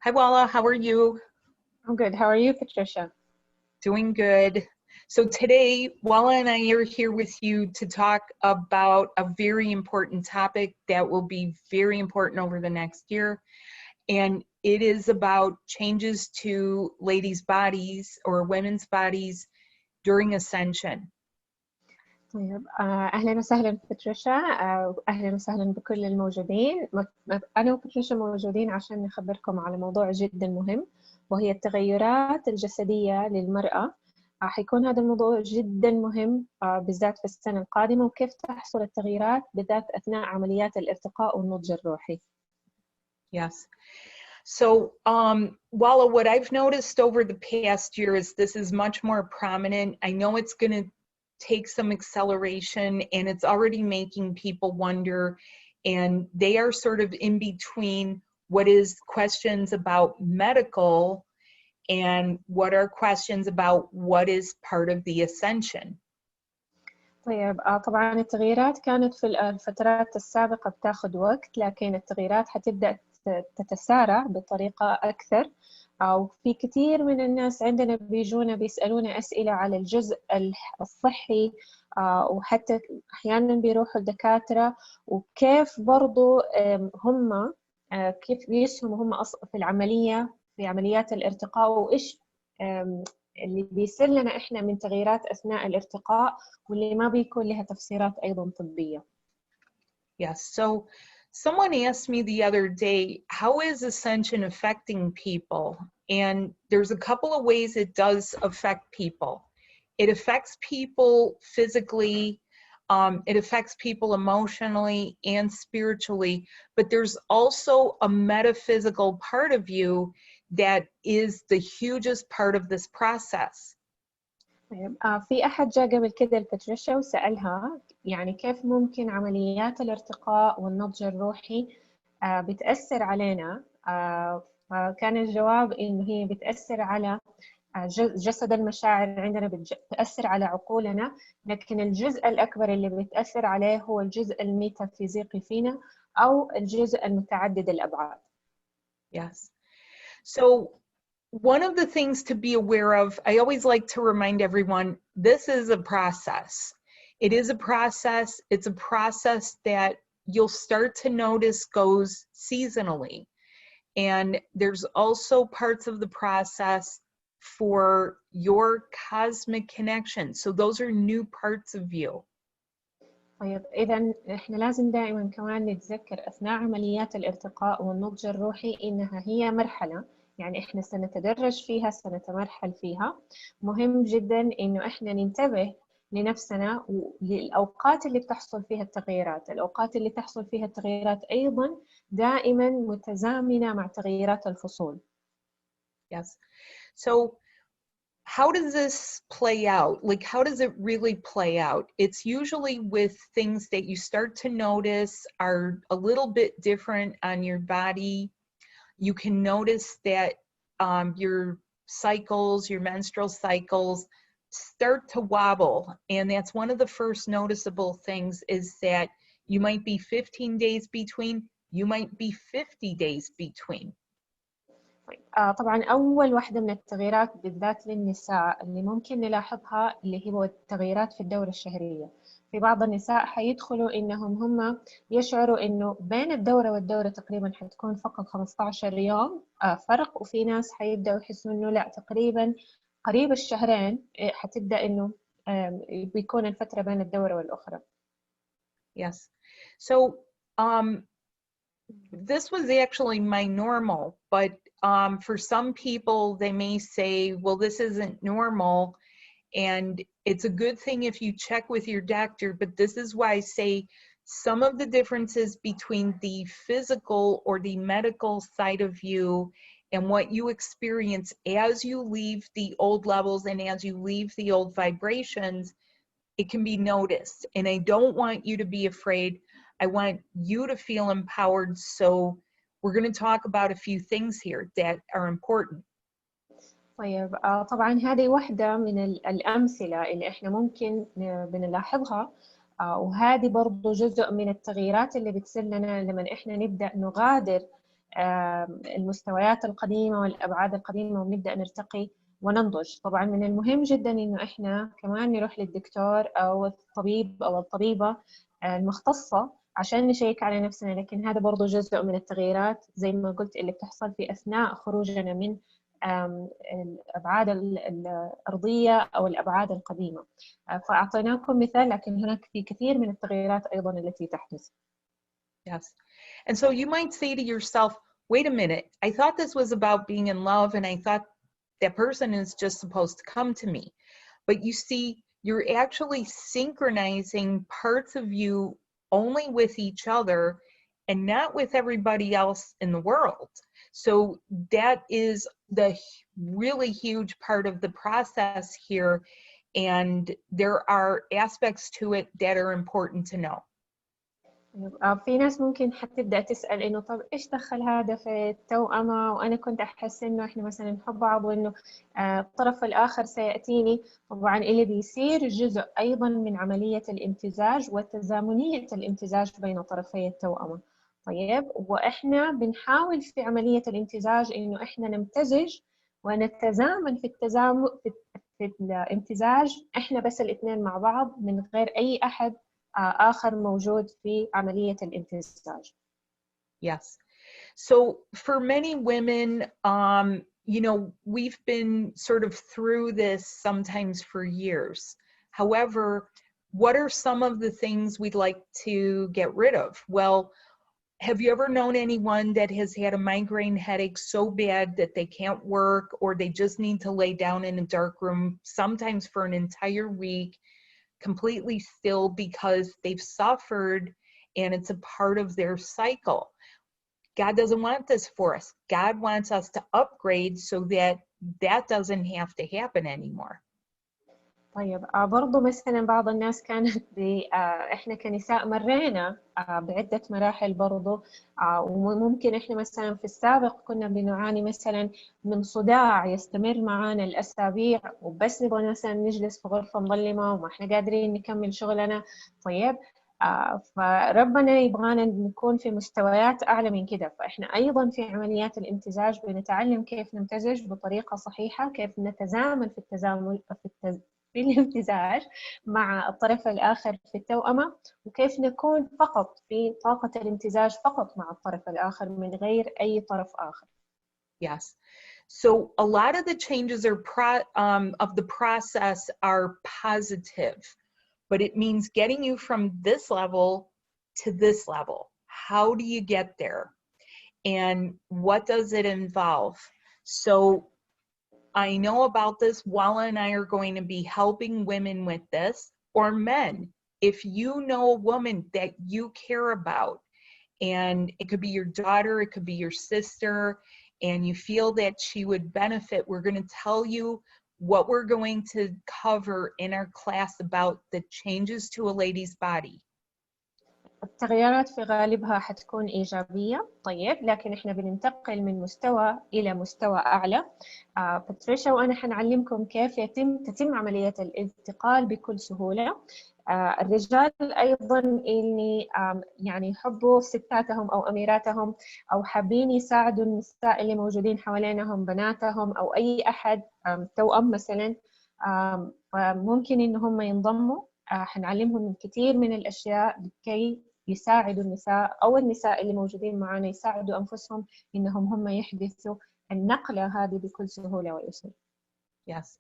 Hi, Walla. How are you? I'm good. How are you, Patricia? Doing good. So today, Walla and I are here with you to talk about a very important topic that will be very important over the next year. And it is about changes to ladies' bodies or women's bodies during Ascension. طيب أهلا وسهلا باتريشا، أهلا وسهلا بكل الموجودين. أنا وباتريشا موجودين عشان نخبركم على موضوع جدا مهم، وهي التغيرات الجسدية للمرأة. حيكون هذا الموضوع جدا مهم بالذات في السنة القادمة، وكيف تحصل التغييرات بالذات أثناء عمليات الارتقاء والنضج الروحي. Yes. So, Walla, what I've noticed over the past year is this is much more prominent. I know it's going to take some acceleration, and it's already making people wonder, and they are sort of in between what is questions about medical and what are questions about what is part of the ascension. طيب طبعا التغييرات كانت في الفترات السابقة بتاخد وقت، لكن التغييرات حتبدأ تتسارع بطريقة أكثر. وفي كثير من الناس عندنا بيجونا بيسألونا أسئلة على الجزء الصحي، وحتى أحيانا بيروحوا الدكاترة، وكيف برضو هم كيف بيسهموا هم في العملية في عمليات الارتقاء، وإيش اللي بيصير لنا إحنا من تغييرات أثناء الارتقاء واللي ما بيكون لها تفسيرات أيضا طبية. Yes, so someone asked me the other day, how is Ascension affecting people? And there's a couple of ways it does affect people. It affects people physically, it affects people emotionally and spiritually, but there's also a metaphysical part of you that is the hugest part of this process. في أحد جاء قبل كده لباتريشا وسألها يعني كيف ممكن عمليات الارتقاء والنضج الروحي بتأثر علينا، فكان الجواب إنه هي بتأثر على جسد المشاعر عندنا، بتأثر على عقولنا، لكن الجزء الأكبر اللي بتأثر عليه هو الجزء الميتافيزيقي فينا أو الجزء المتعدد الأبعاد. Yes. So one of the things to be aware of, I always like to remind everyone, this is a process. It is a process. It's a process that you'll start to notice goes seasonally. And there's also parts of the process for your cosmic connection. So those are new parts of you. طيب إذا إحنا لازم دائما كمان نتذكر أثناء عمليات الارتقاء والنضج الروحي إنها هي مرحلة، يعني إحنا سنتدرج فيها، سنتمرحل فيها. مهم جدا إنه إحنا ننتبه لنفسنا وللأوقات اللي بتحصل فيها التغييرات. الأوقات اللي تحصل فيها التغييرات أيضا دائما متزامنة مع تغييرات الفصول. Yes. So how does this play out? Like, how does it really play out? It's usually with things that you start to notice are a little bit different on your body. You can notice that your cycles, your menstrual cycles, start to wobble. And that's one of the first noticeable things, is that you might be 15 days between, you might be 50 days between. طبعا أول واحدة من التغييرات بالذات للنساء اللي ممكن نلاحظها اللي هو التغييرات في الدورة الشهرية. في بعض النساء حيدخلوا إنهم هم يشعروا إنه بين الدورة والدورة تقريبا حتكون فقط 15 يوم فرق، وفي ناس حيبدأوا يحسوا إنه لا تقريبا قريب الشهرين حتبدأ إنه بيكون الفترة بين الدورة والأخرى. Yes. So this was actually my normal, but for some people, they may say, well, this isn't normal. And it's a good thing if you check with your doctor, but this is why I say some of the differences between the physical or the medical side of you and what you experience as you leave the old levels and as you leave the old vibrations, it can be noticed. And I don't want you to be afraid. I want you to feel empowered. So we're going to talk about a few things here that are important. طيب طبعا هذه واحدة من الأمثلة اللي إحنا ممكن بنلاحظها، وهذه برضو جزء من التغييرات اللي بتصير لنا لما إحنا نبدأ نغادر المستويات القديمة والأبعاد القديمة ونبدأ نرتقي وننضج. طبعا من المهم جدا إنه إحنا كمان نروح للدكتور أو الطبيب أو الطبيبة المختصة عشان نشيك على نفسنا، لكن هذا برضو جزء من التغييرات زي ما قلت اللي بتحصل في أثناء خروجنا من الأبعاد الأرضية أو الأبعاد القديمة. فأعطيناكم مثال، لكن هناك في كثير من التغييرات أيضا التي تحدث. Yes. And so you might say to yourself, wait a minute, I thought this was about being in love and I thought that person is just supposed to come to me. But you see, you're actually synchronizing parts of you only with each other and not with everybody else in the world. So that is the really huge part of the process here. And there are aspects to it that are important to know. في ناس ممكن حتبدأ تسأل إنه طب إيش دخل هذا في التوأمة، وأنا كنت أحس إنه إحنا مثلا نحب بعض وإنه الطرف الآخر سيأتيني. طبعا اللي بيصير جزء أيضا من عملية الامتزاج وتزامنية الامتزاج بين طرفي التوأمة. طيب، وإحنا بنحاول في عملية الامتزاج إنه إحنا نمتزج ونتزامن في التزامن في الامتزاج إحنا بس الاثنين مع بعض من غير أي أحد آخر موجود في عملية الامتزاج. Yes. So for many women, you know, we've been sort of through this sometimes for years. However, what are some of the things we'd like to get rid of? Well, have you ever known anyone that has had a migraine headache so bad that they can't work, or they just need to lay down in a dark room, sometimes for an entire week, completely still because they've suffered and it's a part of their cycle? God doesn't want this for us. God wants us to upgrade so that that doesn't have to happen anymore. طيب، برضو مثلا بعض الناس كانت احنا كنساء مرينا بعدة مراحل برضو، وممكن احنا مثلا في السابق كنا بنعاني مثلا من صداع يستمر معانا الأسابيع، وبس نبغى مثلا نجلس في غرفة مظلمة وما احنا قادرين نكمل شغلنا. طيب، فربنا يبغانا نكون في مستويات أعلى من كده. فإحنا أيضا في عمليات الامتزاج بنتعلم كيف نمتزج بطريقة صحيحة، كيف نتزامن في الامتزاج مع الطرف الآخر في التوأمة، وكيف نكون فقط في طاقة الامتزاج فقط مع الطرف الآخر من غير أي طرف آخر. Yes. So a lot of the changes are of the process are positive, but it means getting you from this level to this level. How do you get there? And what does it involve? So I know about this. Walla and I are going to be helping women with this, or men. If you know a woman that you care about, and it could be your daughter, it could be your sister, and you feel that she would benefit, we're going to tell you what we're going to cover in our class about the changes to a lady's body. التغييرات في غالبها حتكون إيجابية. طيب، لكن إحنا بننتقل من مستوى إلى مستوى أعلى. باتريشا وأنا حنعلمكم كيف تتم عملية الانتقال بكل سهولة. الرجال أيضا اللي يعني يحبوا ستاتهم أو أميراتهم، أو حابين يساعدوا النساء اللي موجودين حوالينهم، بناتهم أو أي أحد توأم مثلا، فممكن إن هم ينضموا. حنعلمهم الكثير من الأشياء لكي يساعدوا النساء، أو النساء اللي موجودين معنا يساعدوا أنفسهم إنهم هم يحدثوا النقلة هذه بكل سهولة ويسر. Yes.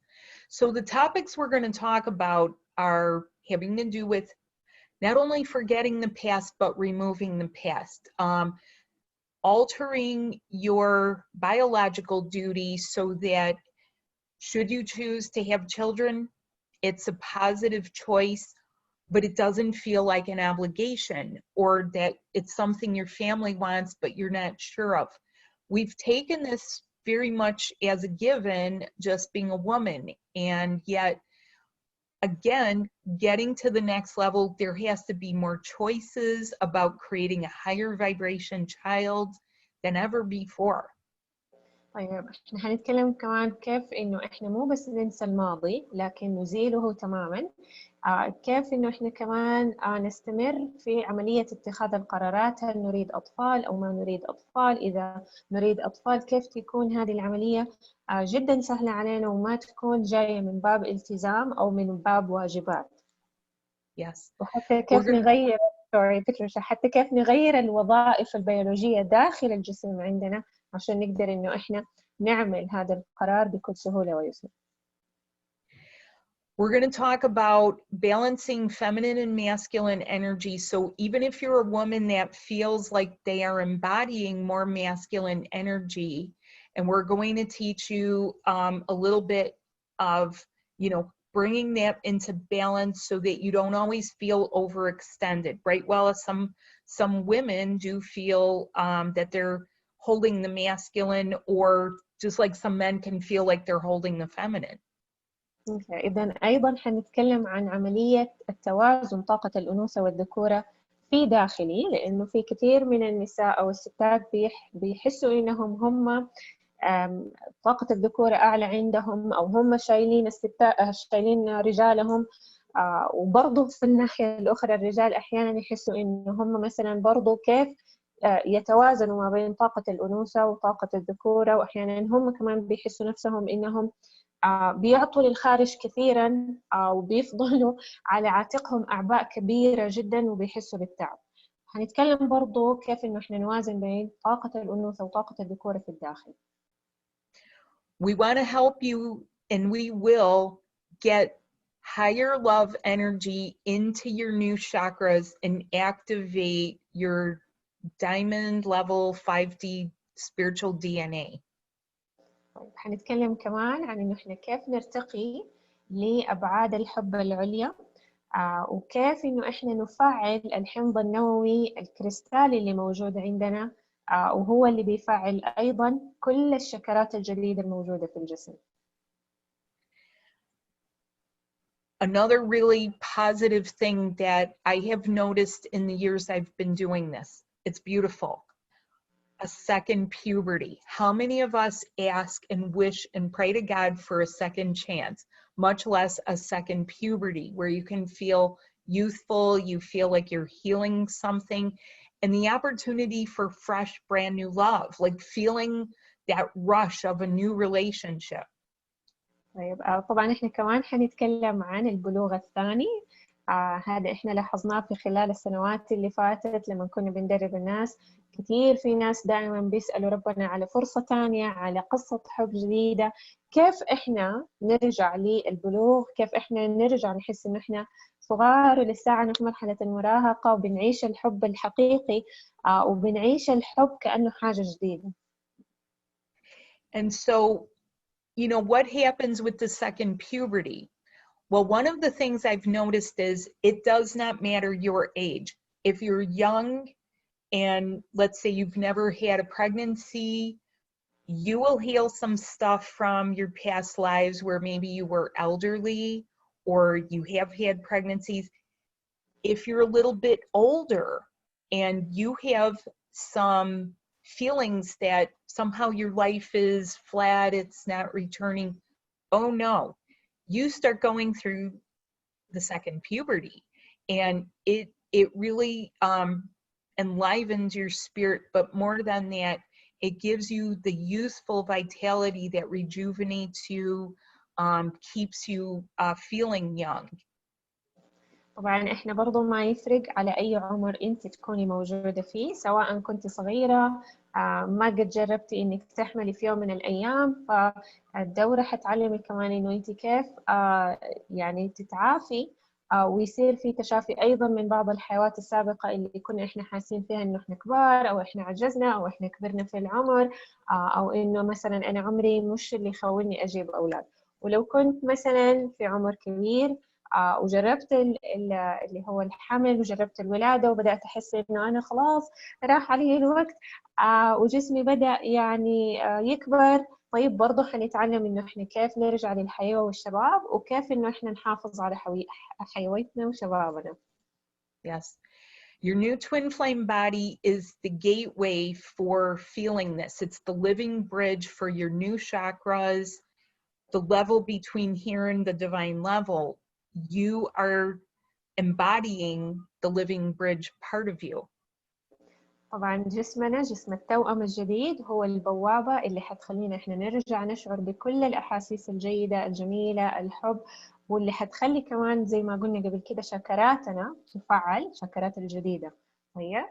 So the topics we're going to talk about are having to do with not only forgetting the past, but removing the past. Altering your biological duty so that should you choose to have children, it's a positive choice, but it doesn't feel like an obligation, or that it's something your family wants, but you're not sure of. We've taken this very much as a given, just being a woman, and yet, again, getting to the next level, there has to be more choices about creating a higher vibration child than ever before. طيب احنا هنتكلم كمان كيف انه احنا مو بس ننسى الماضي لكن نزيله تماما. كيف انه احنا كمان نستمر في عملية اتخاذ القرارات، هل نريد اطفال او ما نريد اطفال. اذا نريد اطفال كيف تكون هذه العملية جدا سهلة علينا وما تكون جاية من باب التزام او من باب واجبات. Yes. وحتى كيف نغير حتى كيف نغير الوظائف البيولوجية داخل الجسم عندنا عشان نقدر إنه إحنا نعمل هذا القرار بكل سهولة ويسر. We're going to talk about balancing feminine and masculine energy. So even if you're a woman that feels like they are embodying more masculine energy, and we're going to teach you a little bit of, you know, bringing that into balance so that you don't always feel overextended, right? Well, some women do feel that they're holding the masculine, or just like some men can feel like they're holding the feminine. إذن أيضا حنتكلم عن عملية التوازن طاقة الأنوثة والذكورة في داخلي، لأنه في كثير من النساء أو الستات بيحسوا إنهم هم طاقة الذكورة أعلى عندهم، أو هم شايلين شايلين رجالهم. وبرضه في الناحية الأخرى الرجال أحيانا يحسوا إنه هم مثلا برضه كيف يتوازنوا ما بين طاقة الأنوثة وطاقة الذكورة، وأحيانا هم كمان بيحسوا نفسهم إنهم بيعطوا للخارج كثيرا وبيفضلوا على عاتقهم أعباء كبيرة جدا وبيحسوا بالتعب. هنتكلم برضو كيف إنه إحنا نوازن بين طاقة الأنوثة وطاقة الذكورة في الداخل. We want to help you, and we will get higher love energy into your new chakras and activate your diamond level 5D spiritual DNA. هنتكلم كمان عن إنه إحنا كيف نرتقي لأبعاد الحب العليا، وكيف إنه إحنا نفعل الحمض النووي الكريستالي اللي موجود عندنا، وهو اللي بيفعل أيضا كل الشكرات الجديدة الموجودة في الجسم. Another really positive thing that I have noticed in the years I've been doing this, it's beautiful. A second puberty. How many of us ask and wish and pray to God for a second chance, much less a second puberty, where you can feel youthful, you feel like you're healing something, and the opportunity for fresh, brand new love, like feeling that rush of a new relationship. طيب طبعا احنا كمان حنتكلم عن البلوغ الثاني. هذا احنا لاحظناه في خلال السنوات اللي فاتت لما كنا بندرب الناس. كثير في ناس دائما بيسألوا ربنا على فرصة تانية، على قصة حب جديدة. كيف احنا نرجع للبلوغ، كيف احنا نرجع نحس ان احنا صغار ولساعنا في مرحلة المراهقة وبنعيش الحب الحقيقي، وبنعيش الحب كأنه حاجة جديدة. And so, you know, what happens with the second puberty? Well, one of the things I've noticed is it does not matter your age. If you're young and let's say you've never had a pregnancy, you will heal some stuff from your past lives where maybe you were elderly or you have had pregnancies. If you're a little bit older and you have some feelings that somehow your life is flat, it's not returning, oh no, you start going through the second puberty, and it really enlivens your spirit, but more than that, it gives you the youthful vitality that rejuvenates you, keeps you feeling young. طبعا احنا برضو ما يفرق على اي عمر انت تكوني موجودة فيه، سواء كنت صغيرة ما قد جربتي انك تحملي في يوم من الايام، فالدورة حتعلمك كمان انه انت كيف يعني تتعافي، ويصير في تشافي ايضا من بعض الحيوات السابقة اللي كنا احنا حاسين فيها انه احنا كبار او احنا عجزنا او احنا كبرنا في العمر، او انه مثلا انا عمري مش اللي يخولني اجيب اولاد. ولو كنت مثلا في عمر كبير وجربت اللي هو الحمل وجربت الولادة وبدأت أحس إنه أنا خلاص راح علي الوقت وجسمي بدأ يعني يكبر، طيب برضه حنتعلم إنه إحنا كيف نرجع للحياة والشباب وكيف إنه إحنا نحافظ على حيويتنا وشبابنا. Yes. Your new twin flame body is the gateway for feeling this. It's the living bridge for your new chakras, the level between here and the divine level. You are embodying the living bridge part of you. طبعا جسمنا، جسم التوأم الجديد، هو البوابة اللي حتخلينا احنا نرجع نشعر بكل الأحاسيس الجيدة الجميلة، الحب، واللي حتخلي كمان زي ما قلنا قبل كده شكراتنا تفعل، شكرات الجديدة. طيب.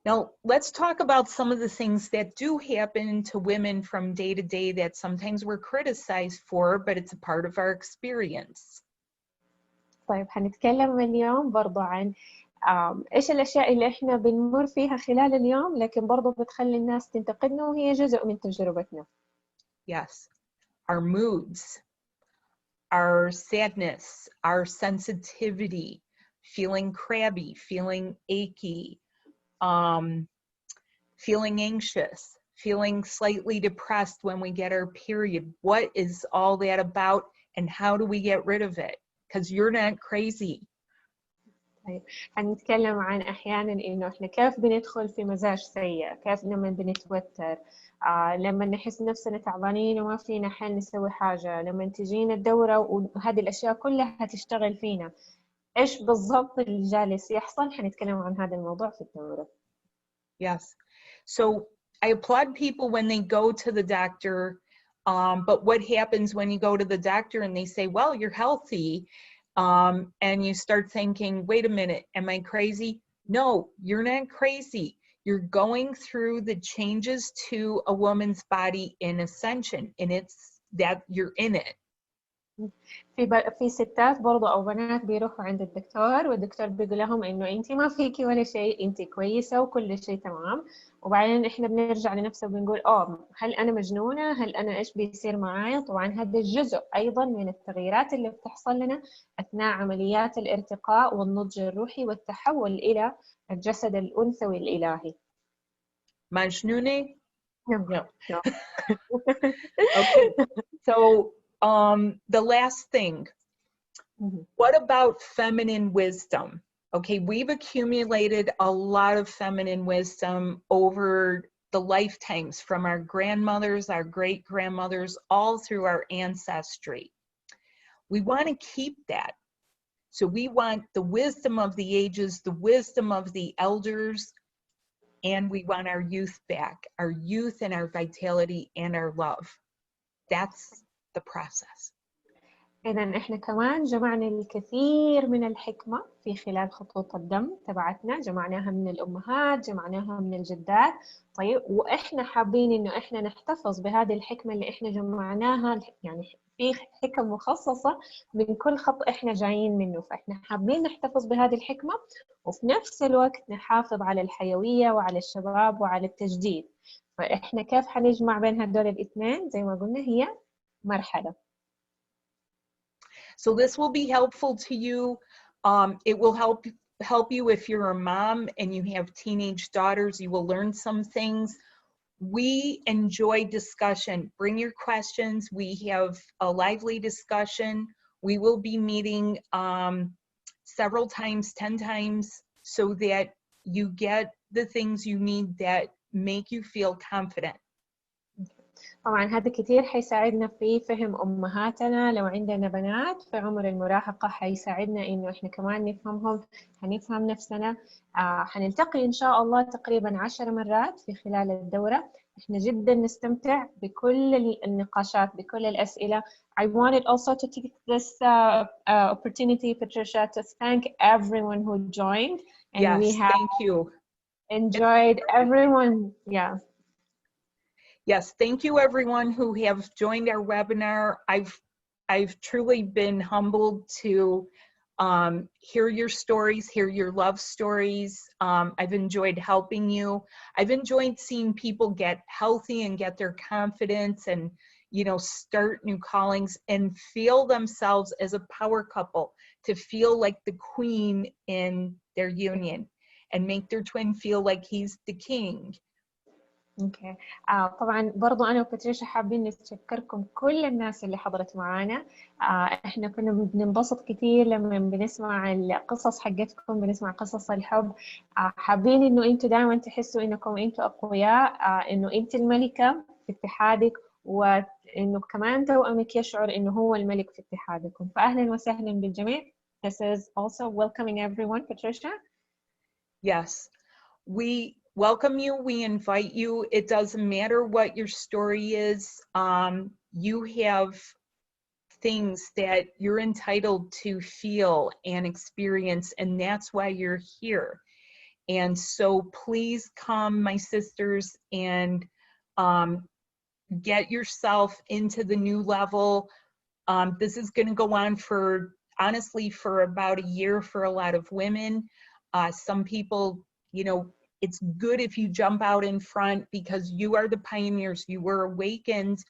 Now, let's talk about some of the things that do happen to women from day to day that sometimes we're criticized for, but it's a part of our experience. طيب حنتكلم اليوم برضو عن إيش الأشياء اللي إحنا بنمر فيها خلال اليوم لكن برضو بتخلي الناس تنتقدنا وهي جزء من تجربتنا. Yes, our moods, our sadness, our sensitivity, feeling crabby, feeling achy, feeling anxious, feeling slightly depressed when we get our period. What is all that about and how do we get rid of it? Because you're not crazy. طيب حنتكلم عن أحيانا إنه إحنا كيف بندخل في مزاج سيء، كيف لما بنتوتر، لما نحس نفسنا تعبانين وما فينا حل نسوي حاجة، لما تجينا الدورة وهذه الأشياء كلها تشتغل فينا. إيش بالضبط اللي جالس يحصل؟ حنتكلم عن هذا الموضوع في الدورة. Yes. So I applaud people when they go to the doctor, but what happens when you go to the doctor and they say, well, you're healthy, and you start thinking, wait a minute, am I crazy? No, you're not crazy. You're going through the changes to a woman's body in Ascension, and it's that you're in it. في ستات برضو أو بنات بيروحوا عند الدكتور والدكتور بيقول لهم إنه أنت ما فيكي ولا شيء، أنت كويسة وكل شيء تمام، وبعدين إحنا بنرجع لنفسه وبنقول هل أنا مجنونة؟ هل أنا إيش بيصير معاي؟ طبعا هذا جزء أيضا من التغييرات اللي بتحصل لنا أثناء عمليات الارتقاء والنضج الروحي والتحول إلى الجسد الأنثوي الإلهي. مجنونة? No. Okay. So the last thing, what about feminine wisdom? Okay, we've accumulated a lot of feminine wisdom over the lifetimes from our grandmothers, our great-grandmothers, all through our ancestry. We want to keep that. So we want the wisdom of the ages, the wisdom of the elders, and we want our youth back, our youth and our vitality and our love. That's the process. إذن إحنا كمان جمعنا الكثير من الحكمة في خلال خطوط الدم تبعتنا، جمعناها من الأمهات، جمعناها من الجدات. طيب وإحنا حابين إنه إحنا نحتفظ بهذه الحكمة اللي إحنا جمعناها، يعني في حكم مخصصة من كل خط إحنا جايين منه، فإحنا حابين نحتفظ بهذه الحكمة وفي نفس الوقت نحافظ على الحيوية وعلى الشباب وعلى التجديد. فإحنا كيف حنجمع بين هدول الاثنين؟ زي ما قلنا هي مرحلة. So this will be helpful to you. It will help you if you're a mom and you have teenage daughters. You will learn some things. We enjoy discussion. Bring your questions. We have a lively discussion. We will be meeting several times, 10 times, so that you get the things you need that make you feel confident. طبعا هذا كتير حيساعدنا في فهم أمهاتنا، لو عندنا بنات في عمر المراهقة حيساعدنا إنه إحنا كمان نفهمهم، حنفهم نفسنا. حنلتقي إن شاء الله تقريبا 10 مرات في خلال الدورة. إحنا جدا نستمتع بكل النقاشات، بكل الأسئلة. I wanted also to take this opportunity, Patricia, to thank everyone who joined. And yes, we have thank you. Enjoyed everyone. Yeah. Yes, thank you everyone who have joined our webinar. I've truly been humbled to hear your stories, hear your love stories. I've enjoyed helping you. I've enjoyed seeing people get healthy and get their confidence and, you know, start new callings and feel themselves as a power couple, to feel like the queen in their union and make their twin feel like he's the king. اوكي. طبعا برضو انا وباتريشا حابين نتشكركم كل الناس اللي حضرت معانا. احنا كنا بننبسط كثير لما بنسمع القصص حقتكم، بنسمع قصص الحب. حابين انه انتوا دائما تحسوا انكم انتوا اقوياء، انه انت الملكة في اتحادك، وانه كمان توأمك يشعر انه هو الملك في اتحادكم. فاهلا وسهلا بالجميع. This is also welcoming everyone. Patricia? Yes, we welcome you. We invite you. It doesn't matter what your story is. You have things that you're entitled to feel and experience, and that's why you're here. And so please come, my sisters, and get yourself into the new level. This is going to go on for, honestly, for about a year for a lot of women. Some people, you know, it's good if you jump out in front because you are the pioneers. You were awakened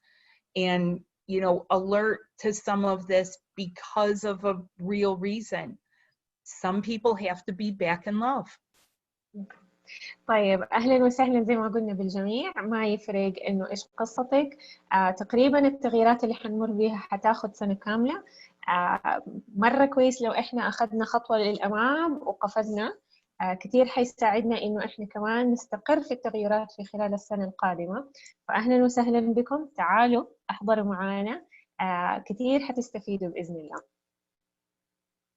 and, you know, alert to some of this because of a real reason. Some people have to be back in love. طيب أهلا وسهلا زي ما قلنا بالجميع. ما يفرق إنه إيش قصتك. تقريبا التغييرات اللي حنمر بيها حتاخد سنة كاملة. مرة كويس لو إحنا أخذنا خطوة للأمام وقفزنا. كتير حيساعدنا إنه إحنا كمان نستقر في التغييرات في خلال السنة القادمة. فأهلا وسهلا بكم، تعالوا احضروا معانا. كتير حتستفيدوا بإذن الله.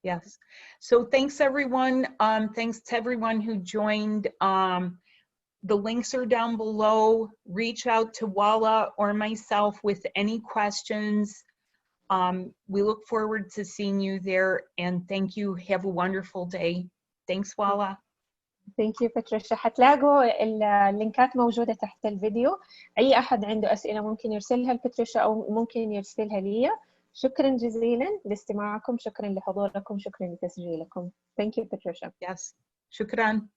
Yes. So thanks everyone. Thanks to everyone who joined. The links are down below. Reach out to Walla or myself with any questions. We look forward to seeing you there, and thank you. Have a wonderful day. Thanks, Walla. Thank you, Patricia. حتلاقوا اللينكات موجودة تحت الفيديو. أي أحد عنده أسئلة ممكن يرسلها لباتريشا أو ممكن يرسلها لي. شكرا جزيلا لاستماعكم، شكرا لحضوركم، شكرا لتسجيلكم. Thank you, Patricia. Yes. شكرا.